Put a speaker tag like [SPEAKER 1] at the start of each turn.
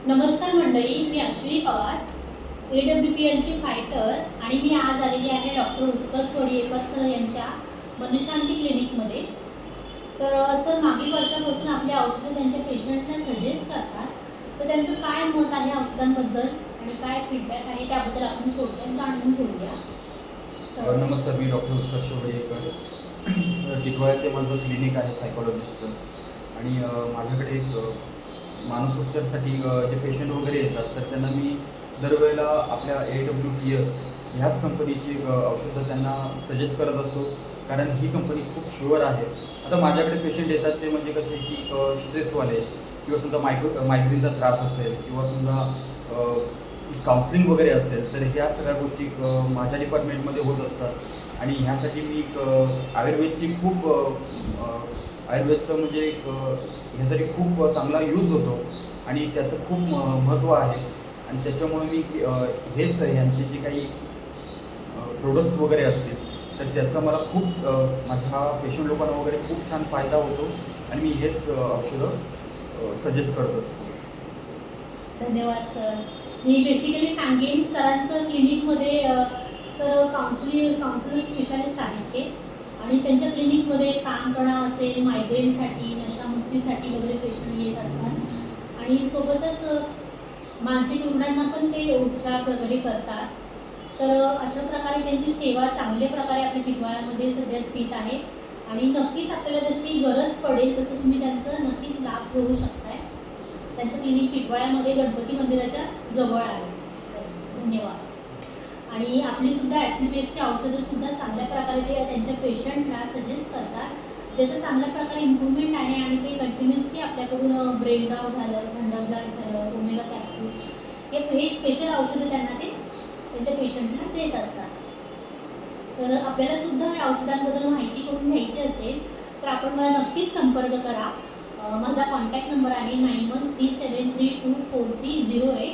[SPEAKER 1] नमस्कार मंडळी, मी अश्विनी पवार, AWPLची फायटर आणि मी आज आलेली आहे डॉक्टर उत्कर्ष वडियेकर सर यांच्या मनशांती क्लिनिकमध्ये. तर सर मागील वर्षापासून आपली औषधं त्यांच्या पेशंटला सजेस्ट करतात. तर त्यांचं काय मत आहे औषधांबद्दल आणि काय फीडबॅक आहे त्याबद्दल आपण थोडक्यात जाणून घेऊया.
[SPEAKER 2] नमस्कार, मी डॉक्टर उत्कर्ष वडियेकर. टिटवाळ्यात माझं क्लिनिक आहे सायकोलॉजिस्टचं आणि माझ्याकडे एक मानसोपचारसाठी जे पेशंट वगैरे येतात तर त्यांना मी दरवेळेला आपल्या AWPS ह्याच कंपनीची औषधं त्यांना सजेस्ट करत असतो, कारण ही कंपनी खूप शुअर आहे. आता माझ्याकडे पेशंट येतात ते म्हणजे कसे की स्ट्रेसवाले किंवा समजा मायग्रेनचा त्रास असेल किंवा समजा काउन्सिलिंग वगैरे असेल, तर ह्या सगळ्या गोष्टी माझ्या डिपार्टमेंटमध्ये होत असतात. आणि ह्यासाठी मी आयुर्वेदची खूप आयुर्वेदचं म्हणजे ह्यासाठी खूप चांगला यूज होतो आणि त्याचं खूप महत्त्व आहे. आणि त्याच्यामुळे मी हेच ह्यांचे जे काही प्रोडक्ट्स वगैरे असतील तर त्याचा मला खूप माझ्या पेशंट लोकांना वगैरे खूप छान फायदा होतो आणि मी हेच औषधं सजेस्ट करत असतो.
[SPEAKER 1] धन्यवाद सर. मी बेसिकली सांगेन सरांचं क्लिनिकमध्ये सर काउन्सिलर स्पेशालिस्ट आहेत ते आणि त्यांच्या क्लिनिकमध्ये ताणतणाव असेल, मायग्रेनसाठी, नशामुक्तीसाठी वगैरे पेशंट येत असतात आणि सोबतच मानसिक रुग्णांना पण ते उपचार वगैरे करतात. तर अशा प्रकारे त्यांची सेवा चांगल्या प्रकारे आपल्या टिटवाळ्यामध्ये सध्या स्थित आहे आणि नक्कीच आपल्याला जशी गरज पडेल तसं तुम्ही त्यांचं नक्कीच लाभ घेऊ शकताय. त्यांचं क्लिनिक टिटवाळ्यामध्ये गणपती मंदिराच्या जवळ आहे. धन्यवाद. आणि आपलीसुद्धा SCPSची औषधंसुद्धा चांगल्या प्रकारे ते त्यांच्या पेशंटला सजेस्ट करतात. त्याचं चांगल्या प्रकारे इम्प्रूव्हमेंट आहे आणि ते कंटिन्युअसली आपल्याकडून ब्रेनगाव झालं, थंडरब्लास्ट झालं, ओमेगा कॅप्सूल हे स्पेशल औषधं त्यांना ते त्यांच्या पेशंटला देत असतात. तर आपल्यालासुद्धा या औषधांबद्दल माहिती करून घ्यायची असेल तर आपण मला नक्कीच संपर्क करा. माझा कॉन्टॅक्ट नंबर आहे 9137324308.